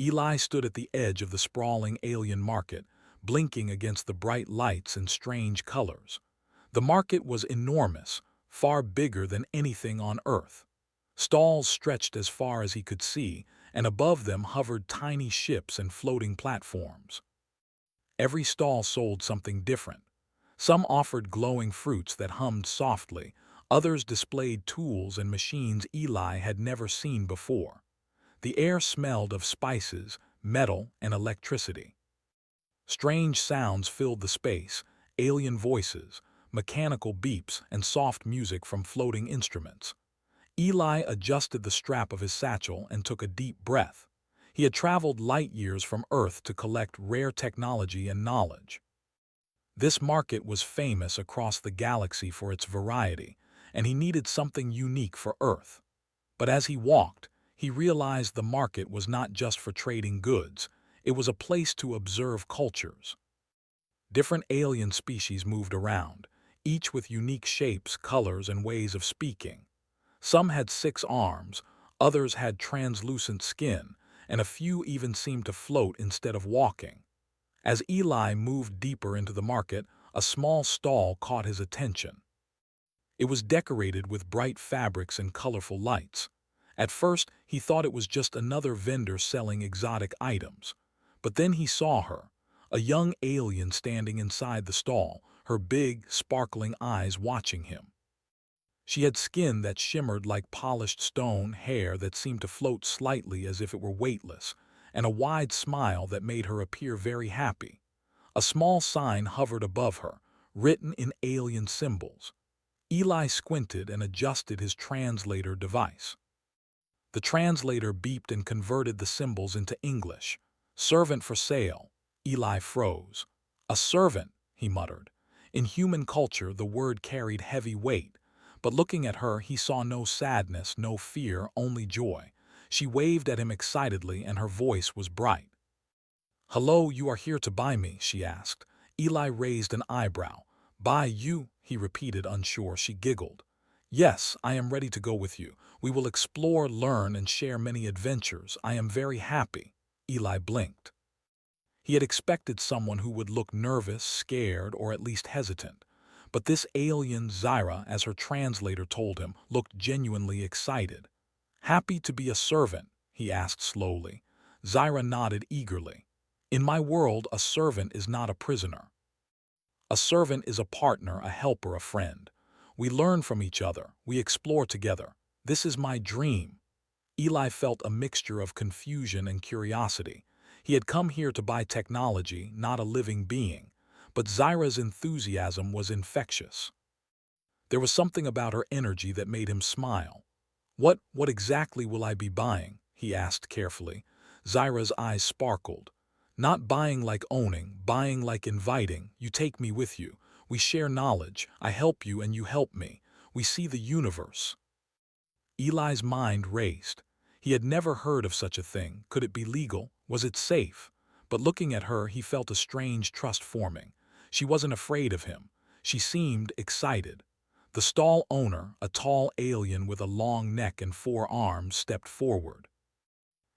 Eli stood at the edge of the sprawling alien market, blinking against the bright lights and strange colors. The market was enormous, far bigger than anything on Earth. Stalls stretched as far as he could see, and above them hovered tiny ships and floating platforms. Every stall sold something different. Some offered glowing fruits that hummed softly, others displayed tools and machines Eli had never seen before. The air smelled of spices, metal, and electricity. Strange sounds filled the space, alien voices, mechanical beeps, and soft music from floating instruments. Eli adjusted the strap of his satchel and took a deep breath. He had traveled light years from Earth to collect rare technology and knowledge. This market was famous across the galaxy for its variety, and he needed something unique for Earth. But as he walked, he realized the market was not just for trading goods, it was a place to observe cultures. Different alien species moved around, each with unique shapes, colors, and ways of speaking. Some had 6 arms, others had translucent skin, and a few even seemed to float instead of walking. As Eli moved deeper into the market, a small stall caught his attention. It was decorated with bright fabrics and colorful lights. At first, he thought it was just another vendor selling exotic items. But then he saw her, a young alien standing inside the stall, her big, sparkling eyes watching him. She had skin that shimmered like polished stone, hair that seemed to float slightly as if it were weightless, and a wide smile that made her appear very happy. A small sign hovered above her, written in alien symbols. Eli squinted and adjusted his translator device. The translator beeped and converted the symbols into English. "Servant for sale." Eli froze. "A servant," he muttered. In human culture, the word carried heavy weight. But looking at her, he saw no sadness, no fear, only joy. She waved at him excitedly, and her voice was bright. "Hello, you are here to buy me?" she asked. Eli raised an eyebrow. "Buy you?" he repeated, unsure. She giggled. "Yes, I am ready to go with you. We will explore, learn, and share many adventures. I am very happy." Eli blinked. He had expected someone who would look nervous, scared, or at least hesitant. But this alien, Zyra, as her translator told him, looked genuinely excited. "Happy to be a servant?" he asked slowly. Zyra nodded eagerly. "In my world, a servant is not a prisoner. A servant is a partner, a helper, a friend. We learn from each other, we explore together. This is my dream." Eli felt a mixture of confusion and curiosity. He had come here to buy technology, not a living being. But Zyra's enthusiasm was infectious. There was something about her energy that made him smile. What exactly will I be buying?" he asked carefully. Zyra's eyes sparkled. "Not buying like owning, buying like inviting. You take me with you. We share knowledge. I help you and you help me. We see the universe." Eli's mind raced. He had never heard of such a thing. Could it be legal? Was it safe? But looking at her, he felt a strange trust forming. She wasn't afraid of him. She seemed excited. The stall owner, a tall alien with a long neck and 4 arms, stepped forward.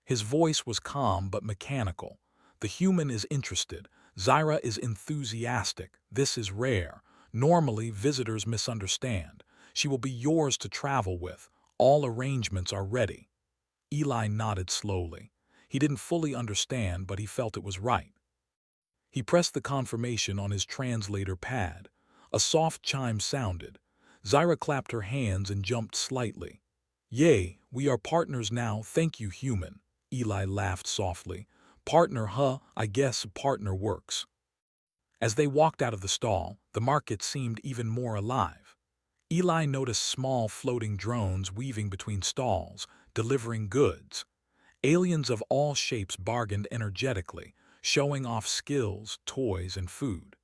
His voice was calm but mechanical. "The human is interested. Zyra is enthusiastic. This is rare. Normally, visitors misunderstand. She will be yours to travel with. All arrangements are ready." Eli nodded slowly. He didn't fully understand, but he felt it was right. He pressed the confirmation on his translator pad. A soft chime sounded. Zyra clapped her hands and jumped slightly. "Yay, we are partners now, thank you, human." Eli laughed softly. "Partner, huh? I guess partner works." As they walked out of the stall, the market seemed even more alive. Eli noticed small floating drones weaving between stalls, delivering goods. Aliens of all shapes bargained energetically, showing off skills, toys, and food.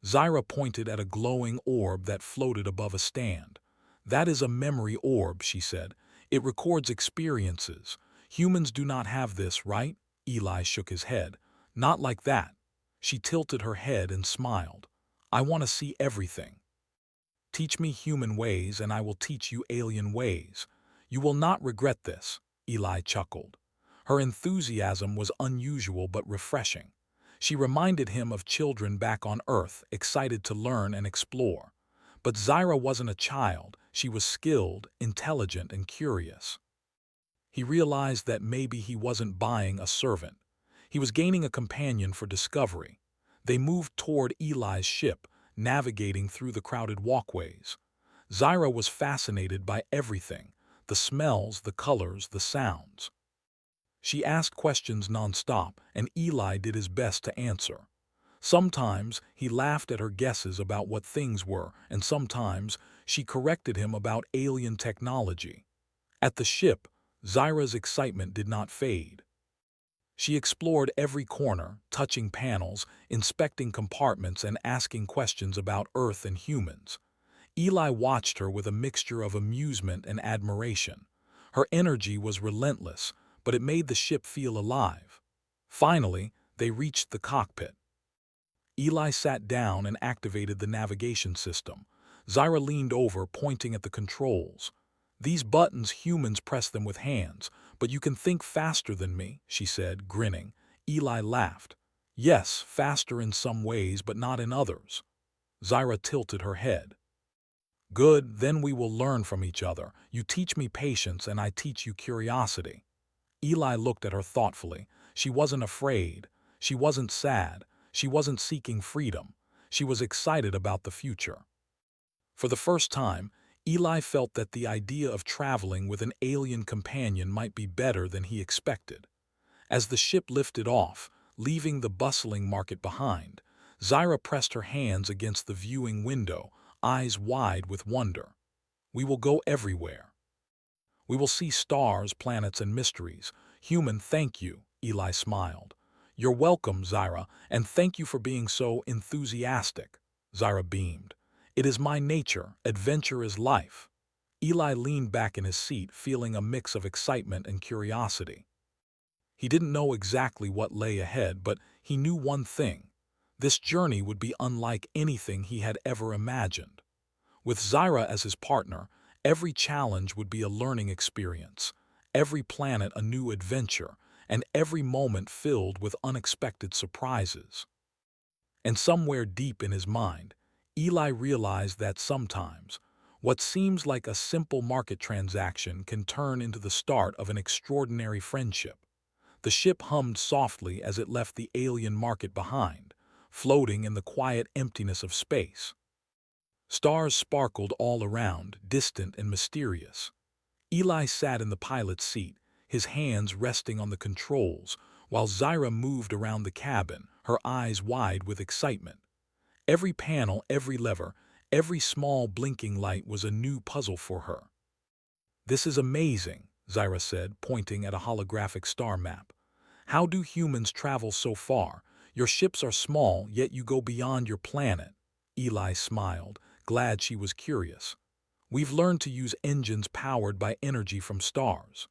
Zyra pointed at a glowing orb that floated above a stand. "That is a memory orb," she said. "It records experiences. Humans do not have this, right?" Eli shook his head. "Not like that." She tilted her head and smiled. "I want to see everything. Teach me human ways and I will teach you alien ways. You will not regret this." Eli chuckled. Her enthusiasm was unusual but refreshing. She reminded him of children back on Earth, excited to learn and explore. But Zyra wasn't a child. She was skilled, intelligent, and curious. He realized that maybe he wasn't buying a servant. He was gaining a companion for discovery. They moved toward Eli's ship, navigating through the crowded walkways. Zyra was fascinated by everything: the smells, the colors, the sounds. She asked questions nonstop, and Eli did his best to answer. Sometimes he laughed at her guesses about what things were, and sometimes she corrected him about alien technology. At the ship, Zyra's excitement did not fade. She explored every corner, touching panels, inspecting compartments, and asking questions about Earth and humans. Eli watched her with a mixture of amusement and admiration. Her energy was relentless, but it made the ship feel alive. Finally, they reached the cockpit. Eli sat down and activated the navigation system. Zyra leaned over, pointing at the controls. "These buttons, humans press them with hands, but you can think faster than me," she said, grinning. Eli laughed. "Yes, faster in some ways, but not in others." Zyra tilted her head. "Good, then we will learn from each other. You teach me patience and I teach you curiosity." Eli looked at her thoughtfully. She wasn't afraid. She wasn't sad. She wasn't seeking freedom. She was excited about the future. For the first time, Eli felt that the idea of traveling with an alien companion might be better than he expected. As the ship lifted off, leaving the bustling market behind, Zyra pressed her hands against the viewing window, eyes wide with wonder. "We will go everywhere. We will see stars, planets, and mysteries. Human, thank you," Eli smiled. "You're welcome, Zyra, and thank you for being so enthusiastic." Zyra beamed. "It is my nature. Adventure is life." Eli leaned back in his seat, feeling a mix of excitement and curiosity. He didn't know exactly what lay ahead, but he knew one thing: this journey would be unlike anything he had ever imagined. With Zyra as his partner, every challenge would be a learning experience, every planet a new adventure, and every moment filled with unexpected surprises. And somewhere deep in his mind, Eli realized that sometimes, what seems like a simple market transaction can turn into the start of an extraordinary friendship. The ship hummed softly as it left the alien market behind, floating in the quiet emptiness of space. Stars sparkled all around, distant and mysterious. Eli sat in the pilot's seat, his hands resting on the controls, while Zyra moved around the cabin, her eyes wide with excitement. Every panel, every lever, every small blinking light was a new puzzle for her. "This is amazing," Zyra said, pointing at a holographic star map. "How do humans travel so far? Your ships are small, yet you go beyond your planet." Eli smiled, glad she was curious. "We've learned to use engines powered by energy from stars.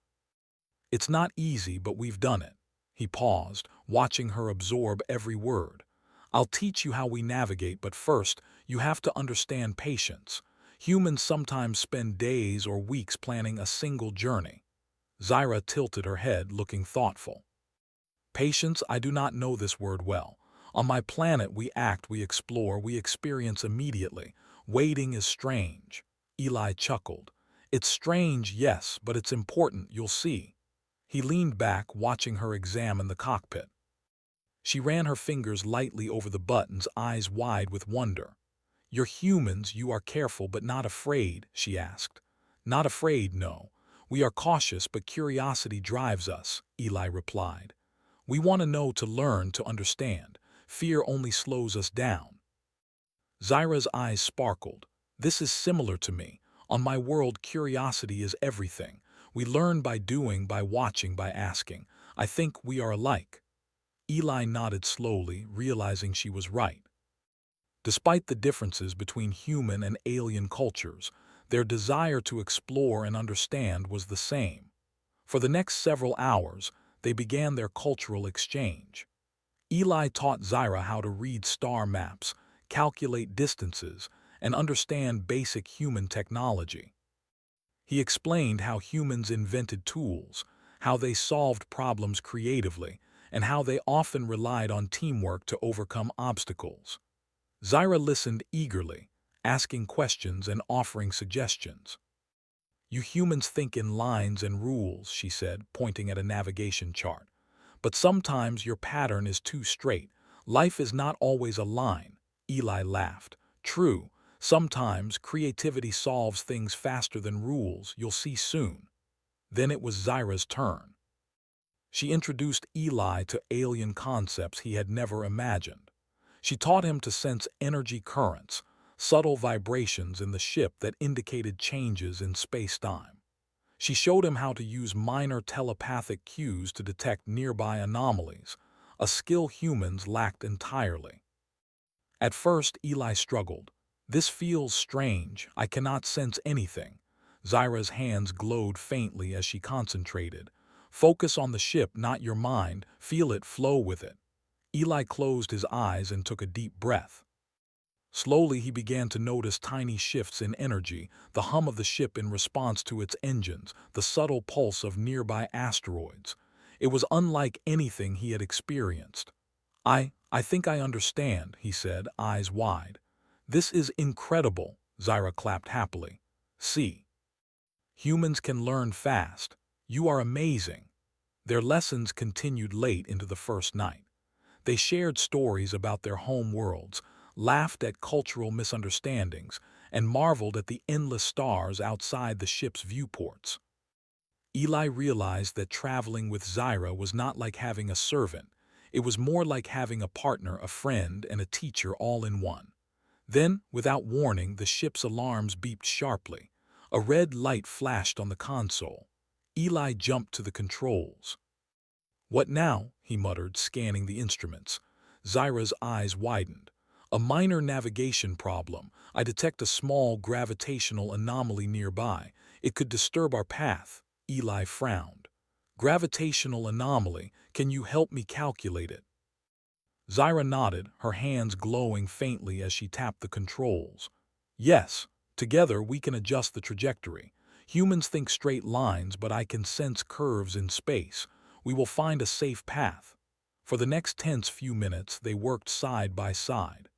It's not easy, but we've done it." He paused, watching her absorb every word. "I'll teach you how we navigate, but first, you have to understand patience. Humans sometimes spend days or weeks planning a single journey." Zyra tilted her head, looking thoughtful. "Patience, I do not know this word well. On my planet we act, we explore, we experience immediately. Waiting is strange." Eli chuckled. "It's strange, yes, but it's important, you'll see." He leaned back, watching her examine the cockpit. She ran her fingers lightly over the buttons, eyes wide with wonder. "You're humans, you are careful but not afraid?" she asked. "Not afraid, no. We are cautious, but curiosity drives us," Eli replied. "We want to know, to learn, to understand. Fear only slows us down." Zyra's eyes sparkled. "This is similar to me. On my world, curiosity is everything. We learn by doing, by watching, by asking. I think we are alike." Eli nodded slowly, realizing she was right. Despite the differences between human and alien cultures, their desire to explore and understand was the same. For the next several hours, they began their cultural exchange. Eli taught Zyra how to read star maps, calculate distances, and understand basic human technology. He explained how humans invented tools, how they solved problems creatively, and how they often relied on teamwork to overcome obstacles. Zyra listened eagerly, asking questions and offering suggestions. "You humans think in lines and rules," she said, pointing at a navigation chart. "But sometimes your pattern is too straight. Life is not always a line." Eli laughed. "True, sometimes creativity solves things faster than rules. You'll see soon." Then it was Zyra's turn. She introduced Eli to alien concepts he had never imagined. She taught him to sense energy currents, subtle vibrations in the ship that indicated changes in space-time. She showed him how to use minor telepathic cues to detect nearby anomalies, a skill humans lacked entirely. At first, Eli struggled. "This feels strange. I cannot sense anything." Zyra's hands glowed faintly as she concentrated. "Focus on the ship, not your mind. Feel it, flow with it." Eli closed his eyes and took a deep breath. Slowly he began to notice tiny shifts in energy, the hum of the ship in response to its engines, the subtle pulse of nearby asteroids. It was unlike anything he had experienced. I think I understand," he said, eyes wide. "This is incredible," Zyra clapped happily. "See. Humans can learn fast. You are amazing." Their lessons continued late into the first night. They shared stories about their home worlds, laughed at cultural misunderstandings, and marveled at the endless stars outside the ship's viewports. Eli realized that traveling with Zyra was not like having a servant. It was more like having a partner, a friend, and a teacher all in one. Then, without warning, the ship's alarms beeped sharply. A red light flashed on the console. Eli jumped to the controls. "What now?" he muttered, scanning the instruments. Zyra's eyes widened. "A minor navigation problem. I detect a small gravitational anomaly nearby. It could disturb our path." Eli frowned. "Gravitational anomaly. Can you help me calculate it?" Zyra nodded, her hands glowing faintly as she tapped the controls. "Yes, together we can adjust the trajectory. Humans think straight lines, but I can sense curves in space. We will find a safe path." For the next tense few minutes, they worked side by side.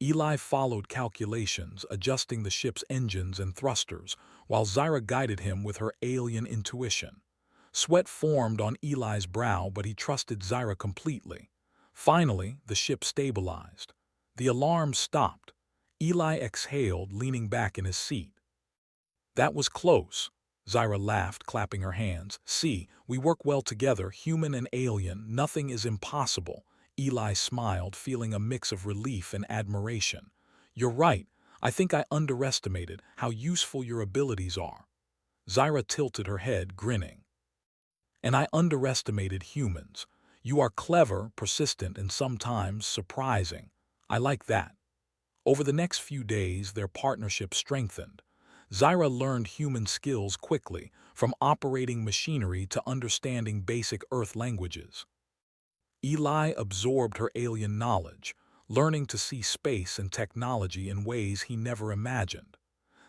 Eli followed calculations, adjusting the ship's engines and thrusters, while Zyra guided him with her alien intuition. Sweat formed on Eli's brow, but he trusted Zyra completely. Finally, the ship stabilized. The alarm stopped. Eli exhaled, leaning back in his seat. "That was close." Zyra laughed, clapping her hands. "See, we work well together, human and alien. Nothing is impossible." Eli smiled, feeling a mix of relief and admiration. "You're right. I think I underestimated how useful your abilities are." Zyra tilted her head, grinning. "And I underestimated humans. You are clever, persistent, and sometimes surprising. I like that." Over the next few days, their partnership strengthened. Zyra learned human skills quickly, from operating machinery to understanding basic Earth languages. Eli absorbed her alien knowledge, learning to see space and technology in ways he never imagined.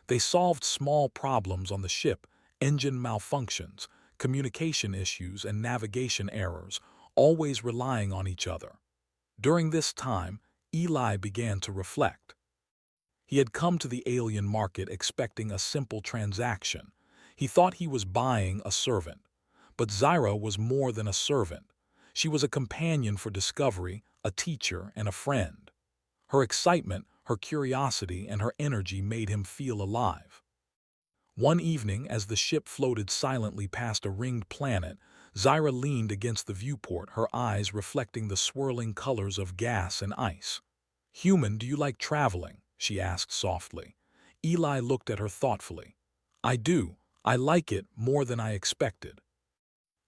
They solved small problems on the ship, engine malfunctions, communication issues, and navigation errors, always relying on each other. During this time, Eli began to reflect. He had come to the alien market expecting a simple transaction. He thought he was buying a servant. But Zyra was more than a servant. She was a companion for discovery, a teacher, and a friend. Her excitement, her curiosity, and her energy made him feel alive. One evening, as the ship floated silently past a ringed planet, Zyra leaned against the viewport, her eyes reflecting the swirling colors of gas and ice. "Human, do you like traveling?" she asked softly. Eli looked at her thoughtfully. "I do. I like it more than I expected."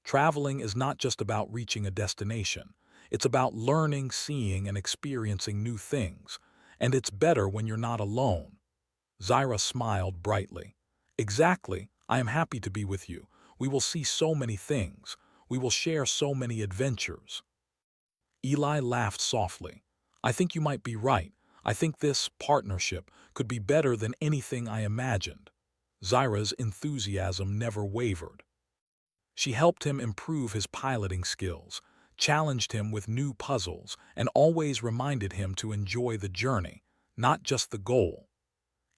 Traveling is not just about reaching a destination. It's about learning, seeing, and experiencing new things. And it's better when you're not alone. Zyra smiled brightly. "Exactly. I am happy to be with you. We will see so many things. We will share so many adventures." Eli laughed softly. "I think you might be right. I think this partnership could be better than anything I imagined." Zyra's enthusiasm never wavered. She helped him improve his piloting skills, challenged him with new puzzles, and always reminded him to enjoy the journey, not just the goal.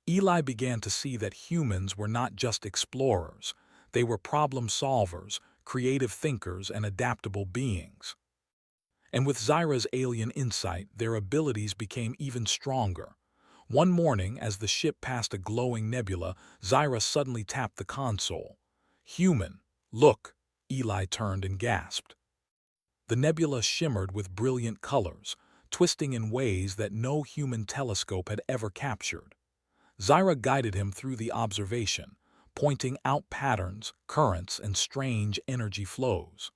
Eli began to see that humans were not just explorers, they were problem solvers, creative thinkers, and adaptable beings. And with Zyra's alien insight, their abilities became even stronger. One morning, as the ship passed a glowing nebula, Zyra suddenly tapped the console. "Human, look!" Eli turned and gasped. The nebula shimmered with brilliant colors, twisting in ways that no human telescope had ever captured. Zyra guided him through the observation, pointing out patterns, currents, and strange energy flows.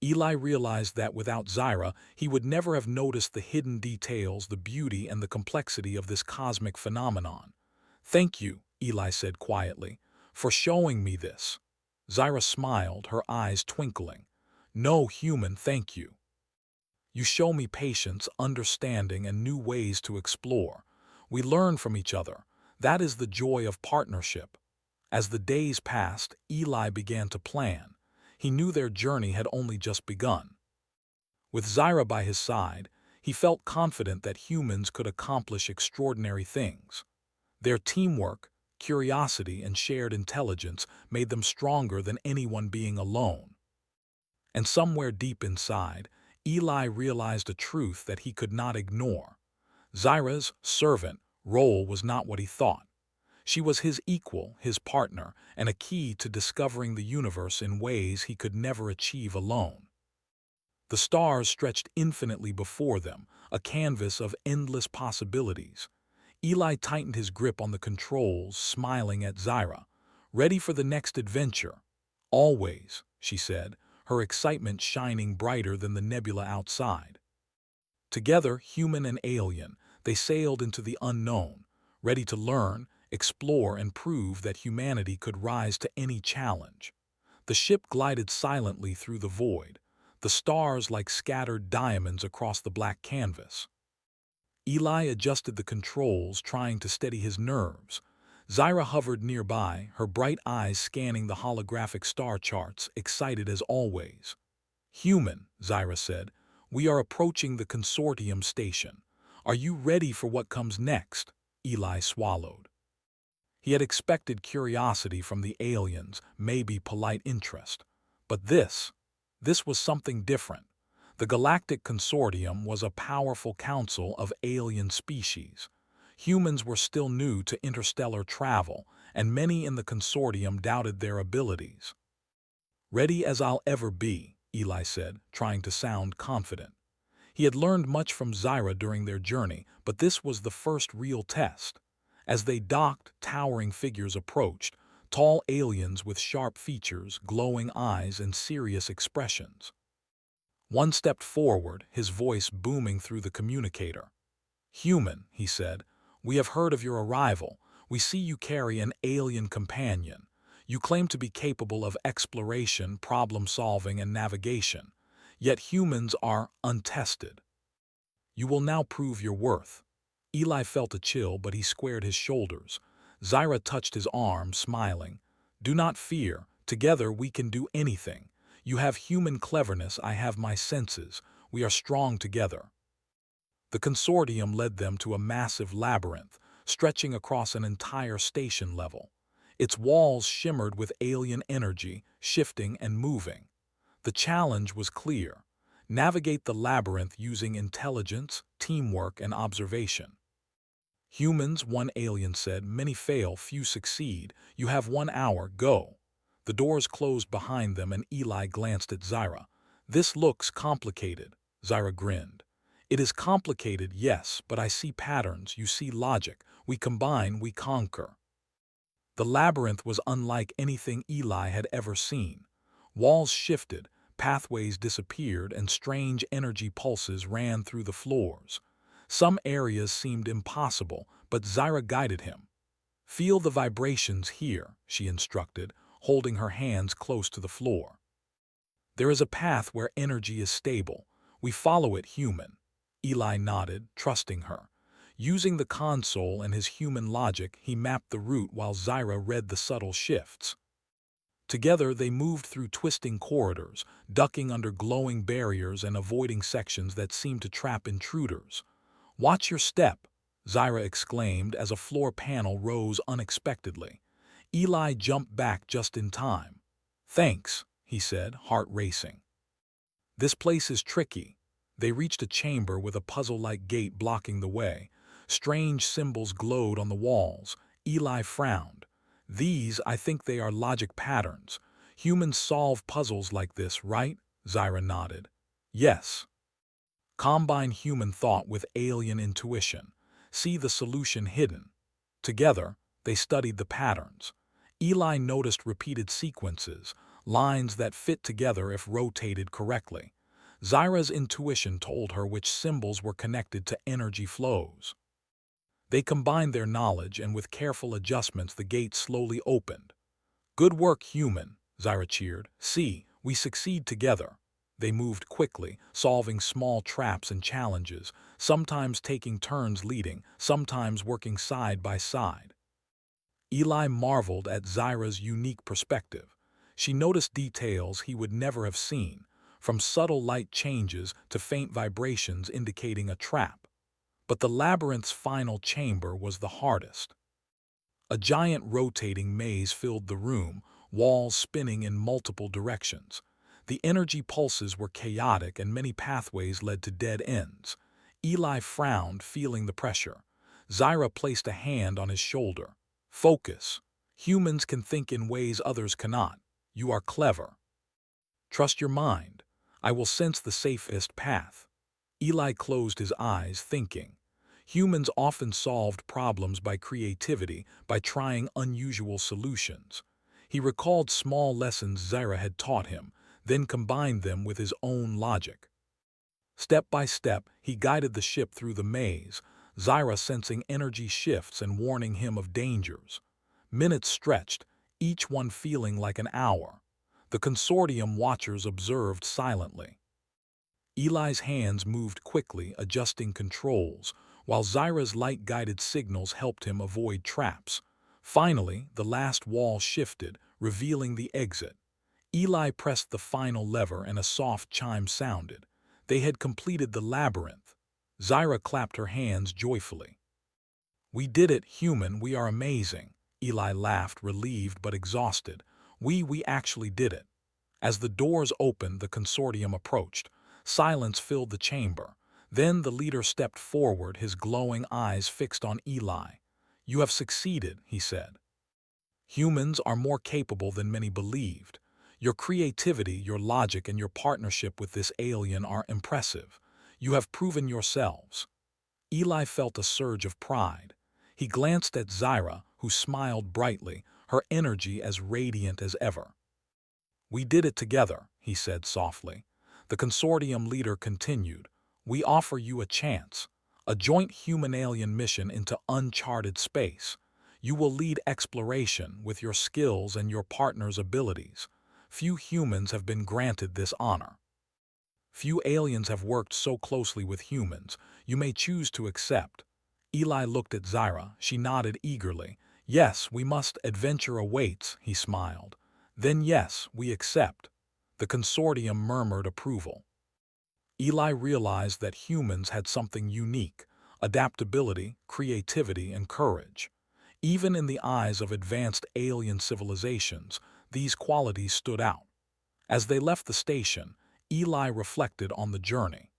Eli realized that without Zyra, he would never have noticed the hidden details, the beauty, and the complexity of this cosmic phenomenon. "Thank you," Eli said quietly, "for showing me this." Zyra smiled, her eyes twinkling. "No, human, thank you. You show me patience, understanding, and new ways to explore. We learn from each other. That is the joy of partnership." As the days passed, Eli began to plan. He knew their journey had only just begun. With Zyra by his side, he felt confident that humans could accomplish extraordinary things. Their teamwork, curiosity, and shared intelligence made them stronger than anyone being alone. And somewhere deep inside, Eli realized a truth that he could not ignore. Zyra's servant role was not what he thought. She was his equal, his partner, and a key to discovering the universe in ways he could never achieve alone. The stars stretched infinitely before them, a canvas of endless possibilities. Eli tightened his grip on the controls, smiling at Zyra. "Ready for the next adventure?" "Always," she said, her excitement shining brighter than the nebula outside. Together, human and alien, they sailed into the unknown, ready to learn, explore, and prove that humanity could rise to any challenge. The ship glided silently through the void, the stars like scattered diamonds across the black canvas. Eli adjusted the controls, trying to steady his nerves. Zyra hovered nearby, her bright eyes scanning the holographic star charts, excited as always. "Human," Zyra said, "we are approaching the consortium station. Are you ready for what comes next?" Eli swallowed. He had expected curiosity from the aliens, maybe polite interest. But this was something different. The Galactic Consortium was a powerful council of alien species. Humans were still new to interstellar travel, and many in the consortium doubted their abilities. "Ready as I'll ever be," Eli said, trying to sound confident. He had learned much from Zyra during their journey, but this was the first real test. As they docked, towering figures approached, tall aliens with sharp features, glowing eyes, and serious expressions. One stepped forward, his voice booming through the communicator. "Human," he said, "we have heard of your arrival. We see you carry an alien companion. You claim to be capable of exploration, problem-solving, and navigation. Yet humans are untested. You will now prove your worth." Eli felt a chill, but he squared his shoulders. Zyra touched his arm, smiling. "Do not fear. Together we can do anything. You have human cleverness, I have my senses. We are strong together." The consortium led them to a massive labyrinth, stretching across an entire station level. Its walls shimmered with alien energy, shifting and moving. The challenge was clear. Navigate the labyrinth using intelligence, teamwork, and observation. "Humans," one alien said, "many fail, few succeed. You have 1 hour, go." The doors closed behind them and Eli glanced at Zyra. "This looks complicated," Zyra grinned. "It is complicated, yes, but I see patterns, you see logic. We combine, we conquer." The labyrinth was unlike anything Eli had ever seen. Walls shifted, pathways disappeared, and strange energy pulses ran through the floors. Some areas seemed impossible, but Zyra guided him. "Feel the vibrations here," she instructed, holding her hands close to the floor. "There is a path where energy is stable. We follow it, human." Eli nodded, trusting her. Using the console and his human logic, he mapped the route while Zyra read the subtle shifts. Together, they moved through twisting corridors, ducking under glowing barriers and avoiding sections that seemed to trap intruders. "Watch your step," Zyra exclaimed as a floor panel rose unexpectedly. Eli jumped back just in time. "Thanks," he said, heart racing. "This place is tricky." They reached a chamber with a puzzle-like gate blocking the way. Strange symbols glowed on the walls. Eli frowned. I think they are logic patterns. Humans solve puzzles like this, right?" Zyra nodded. "Yes." Combine human thought with alien intuition. See the solution hidden. Together, they studied the patterns. Eli noticed repeated sequences, lines that fit together if rotated correctly. Zyra's intuition told her which symbols were connected to energy flows. They combined their knowledge, and with careful adjustments the gate slowly opened. "Good work, human," Zyra cheered. "See, we succeed together." They moved quickly, solving small traps and challenges, sometimes taking turns leading, sometimes working side by side. Eli marveled at Zyra's unique perspective. She noticed details he would never have seen, from subtle light changes to faint vibrations indicating a trap. But the labyrinth's final chamber was the hardest. A giant rotating maze filled the room, walls spinning in multiple directions. The energy pulses were chaotic and many pathways led to dead ends. Eli frowned, feeling the pressure. Zyra placed a hand on his shoulder. "Focus. Humans can think in ways others cannot. You are clever. Trust your mind. I will sense the safest path." Eli closed his eyes, thinking. Humans often solved problems by creativity, by trying unusual solutions. He recalled small lessons Zyra had taught him, then combined them with his own logic. Step by step, he guided the ship through the maze, Zyra sensing energy shifts and warning him of dangers. Minutes stretched, each one feeling like an hour. The consortium watchers observed silently. Eli's hands moved quickly, adjusting controls, while Zyra's light-guided signals helped him avoid traps. Finally, the last wall shifted, revealing the exit. Eli pressed the final lever and a soft chime sounded. They had completed the labyrinth. Zyra clapped her hands joyfully. "We did it, human, we are amazing." Eli laughed, relieved but exhausted. We actually did it." As the doors opened, the consortium approached. Silence filled the chamber. Then the leader stepped forward, his glowing eyes fixed on Eli. "You have succeeded," he said. "Humans are more capable than many believed. Your creativity, your logic, and your partnership with this alien are impressive. You have proven yourselves." Eli felt a surge of pride. He glanced at Zyra, who smiled brightly, her energy as radiant as ever. "We did it together," he said softly. The consortium leader continued. "We offer you a chance, a joint human-alien mission into uncharted space. You will lead exploration with your skills and your partner's abilities. Few humans have been granted this honor. Few aliens have worked so closely with humans. You may choose to accept." Eli looked at Zyra. She nodded eagerly. "Yes, we must. Adventure awaits," he smiled. "Then yes, we accept." The consortium murmured approval. Eli realized that humans had something unique: adaptability, creativity, and courage. Even in the eyes of advanced alien civilizations, these qualities stood out. As they left the station, Eli reflected on the journey.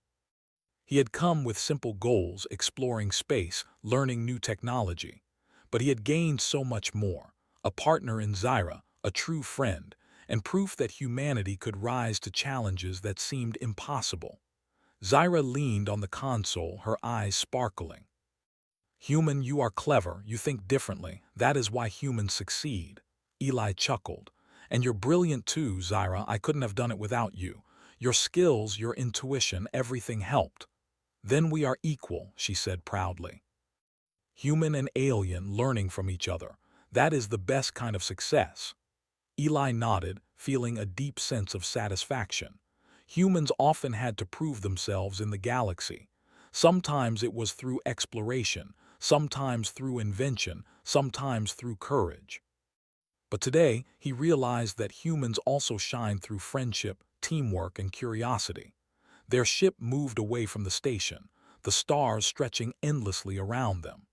He had come with simple goals, exploring space, learning new technology. But he had gained so much more: a partner in Zyra, a true friend, and proof that humanity could rise to challenges that seemed impossible. Zyra leaned on the console, her eyes sparkling. "Human, you are clever, you think differently. That is why humans succeed." Eli chuckled. "And you're brilliant too, Zyra. I couldn't have done it without you. Your skills, your intuition, everything helped." "Then we are equal," she said proudly. "Human and alien learning from each other. That is the best kind of success." Eli nodded, feeling a deep sense of satisfaction. Humans often had to prove themselves in the galaxy. Sometimes it was through exploration, sometimes through invention, sometimes through courage. But today, he realized that humans also shine through friendship, teamwork, and curiosity. Their ship moved away from the station, the stars stretching endlessly around them.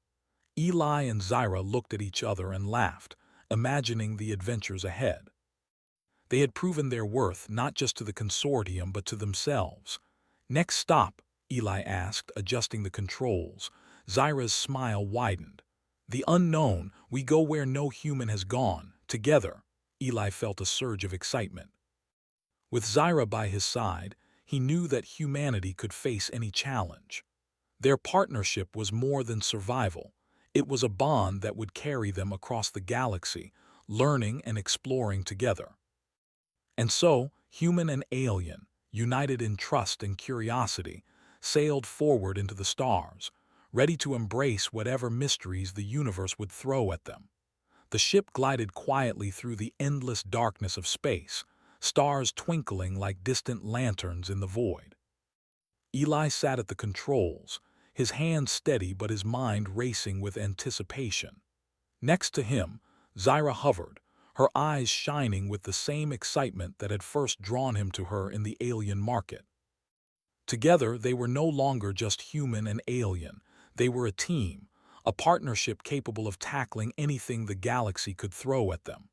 Eli and Zyra looked at each other and laughed, imagining the adventures ahead. They had proven their worth not just to the consortium but to themselves. "Next stop?" Eli asked, adjusting the controls. Zyra's smile widened. "The unknown, we go where no human has gone, together." Eli felt a surge of excitement. With Zyra by his side, he knew that humanity could face any challenge. Their partnership was more than survival. It was a bond that would carry them across the galaxy, learning and exploring together. And so, human and alien, united in trust and curiosity, sailed forward into the stars, ready to embrace whatever mysteries the universe would throw at them. The ship glided quietly through the endless darkness of space, stars twinkling like distant lanterns in the void. Eli sat at the controls, his hands steady but his mind racing with anticipation. Next to him, Zyra hovered, her eyes shining with the same excitement that had first drawn him to her in the alien market. Together, they were no longer just human and alien. They were a team, a partnership capable of tackling anything the galaxy could throw at them.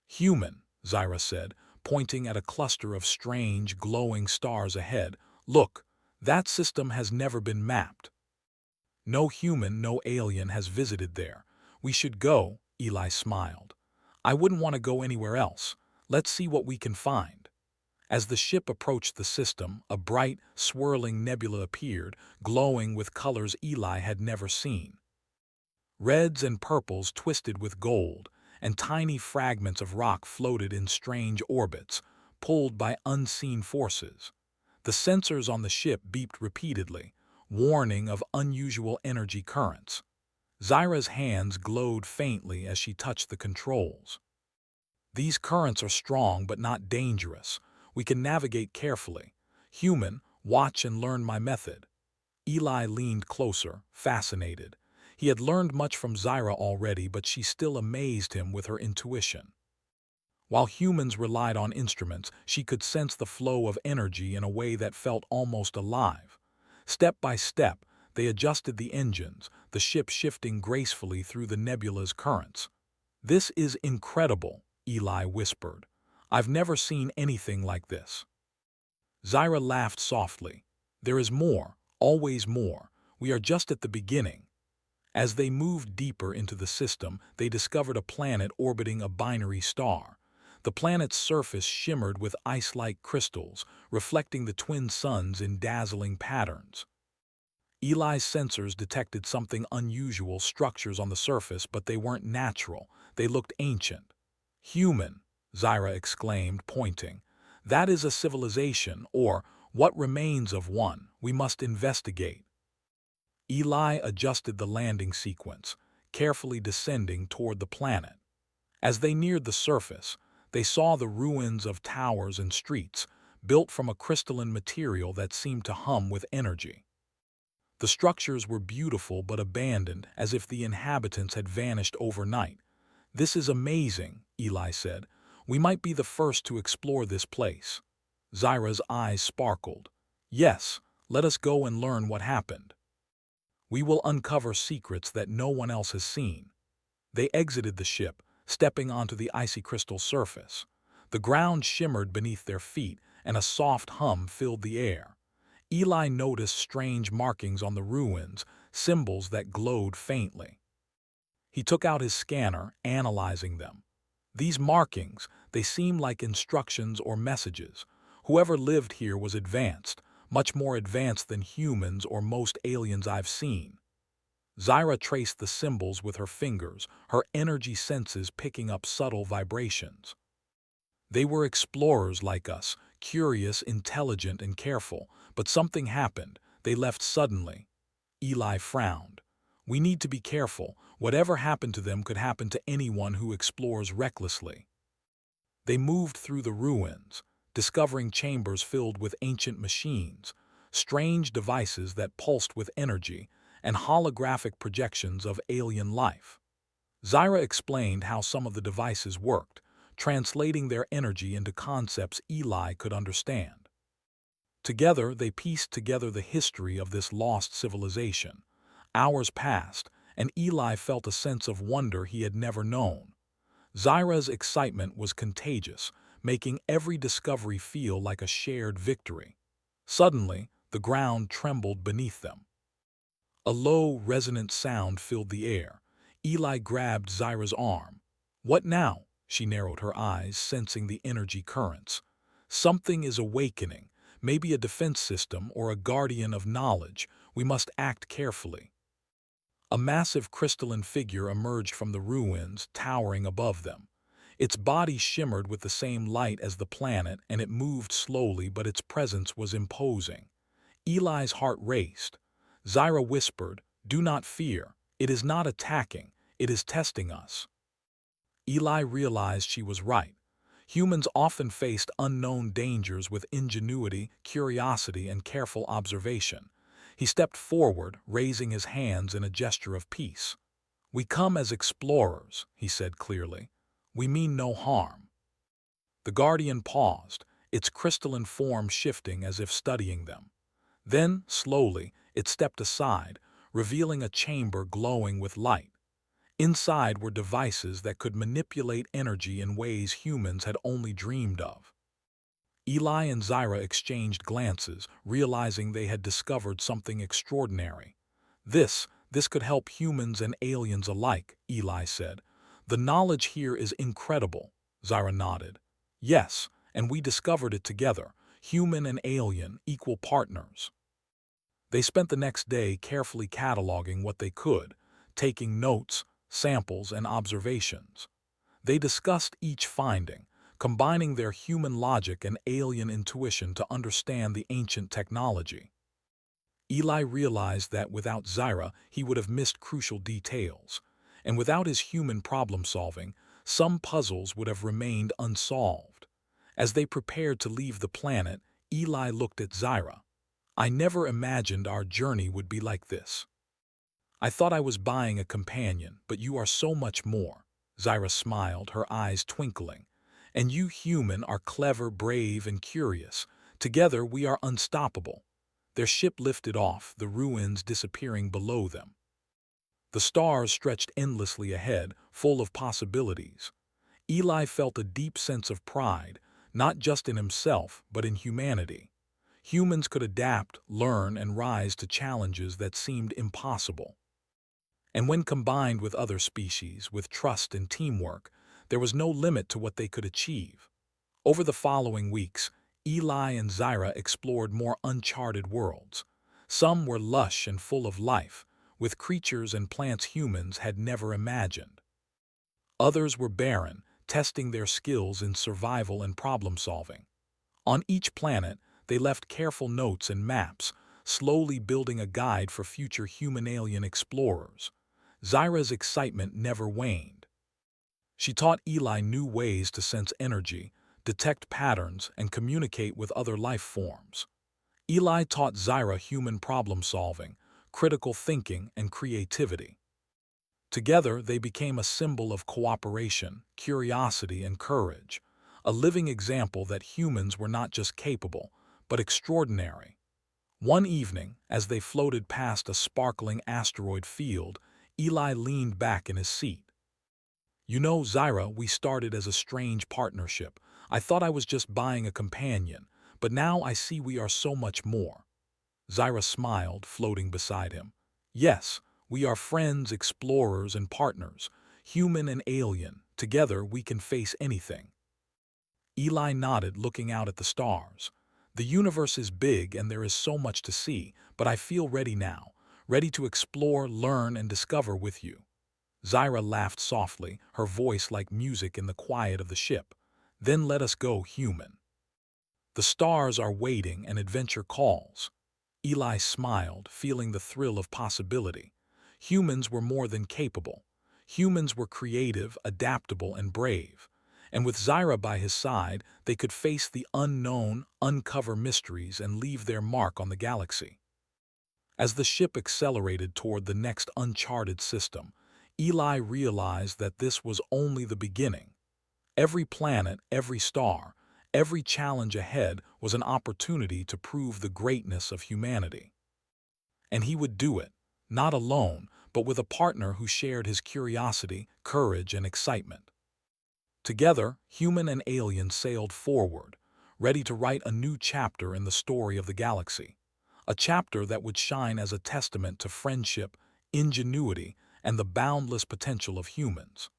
"Human," Zyra said, pointing at a cluster of strange, glowing stars ahead. "Look, that system has never been mapped. No human, no alien has visited there. We should go," Eli smiled. "I wouldn't want to go anywhere else. Let's see what we can find." As the ship approached the system, a bright, swirling nebula appeared, glowing with colors Eli had never seen. Reds and purples twisted with gold, and tiny fragments of rock floated in strange orbits, pulled by unseen forces. The sensors on the ship beeped repeatedly, warning of unusual energy currents. Zyra's hands glowed faintly as she touched the controls. "These currents are strong but not dangerous. We can navigate carefully. Human, watch and learn my method." Eli leaned closer, fascinated. He had learned much from Zyra already, but she still amazed him with her intuition. While humans relied on instruments, she could sense the flow of energy in a way that felt almost alive. Step by step, they adjusted the engines, the ship shifting gracefully through the nebula's currents. "This is incredible," Eli whispered. "I've never seen anything like this." Zyra laughed softly. "There is more, always more. We are just at the beginning." As they moved deeper into the system, they discovered a planet orbiting a binary star. The planet's surface shimmered with ice-like crystals, reflecting the twin suns in dazzling patterns. Eli's sensors detected something unusual: structures on the surface, but they weren't natural. They looked ancient. "Human," Zyra exclaimed, pointing. "That is a civilization, or what remains of one. We must investigate." Eli adjusted the landing sequence, carefully descending toward the planet. As they neared the surface, they saw the ruins of towers and streets, built from a crystalline material that seemed to hum with energy. The structures were beautiful but abandoned, as if the inhabitants had vanished overnight. "This is amazing," Eli said. "We might be the first to explore this place." Zyra's eyes sparkled. "Yes, let us go and learn what happened. We will uncover secrets that no one else has seen." They exited the ship, stepping onto the icy crystal surface. The ground shimmered beneath their feet, and a soft hum filled the air. Eli noticed strange markings on the ruins, symbols that glowed faintly. He took out his scanner, analyzing them. These markings, they seemed like instructions or messages. Whoever lived here was advanced, much more advanced than humans or most aliens I've seen. Zyra traced the symbols with her fingers, her energy senses picking up subtle vibrations. They were explorers like us, curious, intelligent, and careful, but something happened. They left suddenly. Eli frowned. "We need to be careful. Whatever happened to them could happen to anyone who explores recklessly." They moved through the ruins, discovering chambers filled with ancient machines, strange devices that pulsed with energy, and holographic projections of alien life. Zyra explained how some of the devices worked, translating their energy into concepts Eli could understand. Together, they pieced together the history of this lost civilization. Hours passed, and Eli felt a sense of wonder he had never known. Zyra's excitement was contagious, making every discovery feel like a shared victory. Suddenly, the ground trembled beneath them. A low, resonant sound filled the air. Eli grabbed Zyra's arm. "What now?" She narrowed her eyes, sensing the energy currents. "Something is awakening, maybe a defense system or a guardian of knowledge. We must act carefully." A massive crystalline figure emerged from the ruins, towering above them. Its body shimmered with the same light as the planet, and it moved slowly, but its presence was imposing. Eli's heart raced. Zyra whispered, "Do not fear. It is not attacking. It is testing us." Eli realized she was right. Humans often faced unknown dangers with ingenuity, curiosity, and careful observation. He stepped forward, raising his hands in a gesture of peace. "We come as explorers," he said clearly. "We mean no harm." The Guardian paused, its crystalline form shifting as if studying them. Then, slowly, it stepped aside, revealing a chamber glowing with light. Inside were devices that could manipulate energy in ways humans had only dreamed of. Eli and Zyra exchanged glances, realizing they had discovered something extraordinary. This could help humans and aliens alike," Eli said. "The knowledge here is incredible." Zyra nodded. "Yes, and we discovered it together, human and alien, equal partners." They spent the next day carefully cataloging what they could, taking notes, samples, and observations. They discussed each finding, combining their human logic and alien intuition to understand the ancient technology. Eli realized that without Zyra, he would have missed crucial details, and without his human problem-solving, some puzzles would have remained unsolved. As they prepared to leave the planet, Eli looked at Zyra. "I never imagined our journey would be like this. I thought I was buying a companion, but you are so much more." Zyra smiled, her eyes twinkling. "And you human are clever, brave, and curious. Together we are unstoppable." Their ship lifted off, the ruins disappearing below them. The stars stretched endlessly ahead, full of possibilities. Eli felt a deep sense of pride, not just in himself, but in humanity. Humans could adapt, learn, and rise to challenges that seemed impossible. And when combined with other species, with trust and teamwork, there was no limit to what they could achieve. Over the following weeks, Eli and Zyra explored more uncharted worlds. Some were lush and full of life, with creatures and plants humans had never imagined. Others were barren, testing their skills in survival and problem-solving. On each planet, they left careful notes and maps, slowly building a guide for future human-alien explorers. Zyra's excitement never waned. She taught Eli new ways to sense energy, detect patterns, and communicate with other life forms. Eli taught Zyra human problem-solving, critical thinking, and creativity. Together, they became a symbol of cooperation, curiosity, and courage, a living example that humans were not just capable, but extraordinary. One evening, as they floated past a sparkling asteroid field, Eli leaned back in his seat. "You know, Zyra, we started as a strange partnership. I thought I was just buying a companion, but now I see we are so much more." Zyra smiled, floating beside him. "Yes, we are friends, explorers, and partners, human and alien. Together we can face anything." Eli nodded, looking out at the stars. "The universe is big and there is so much to see, but I feel ready now, ready to explore, learn, and discover with you." Zyra laughed softly, her voice like music in the quiet of the ship. "Then let us go, human. The stars are waiting and adventure calls." Eli smiled, feeling the thrill of possibility. Humans were more than capable. Humans were creative, adaptable, and brave. And with Zyra by his side, they could face the unknown, uncover mysteries, and leave their mark on the galaxy. As the ship accelerated toward the next uncharted system, Eli realized that this was only the beginning. Every planet, every star, every challenge ahead was an opportunity to prove the greatness of humanity. And he would do it, not alone, but with a partner who shared his curiosity, courage, and excitement. Together, human and alien sailed forward, ready to write a new chapter in the story of the galaxy, a chapter that would shine as a testament to friendship, ingenuity, and the boundless potential of humans.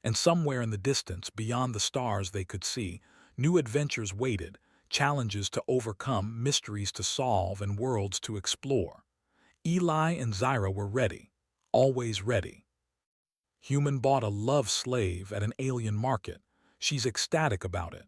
And somewhere in the distance, beyond the stars they could see, new adventures waited, challenges to overcome, mysteries to solve, and worlds to explore. Eli and Zyra were ready, always ready. Human bought a love slave at an alien market. She's ecstatic about it.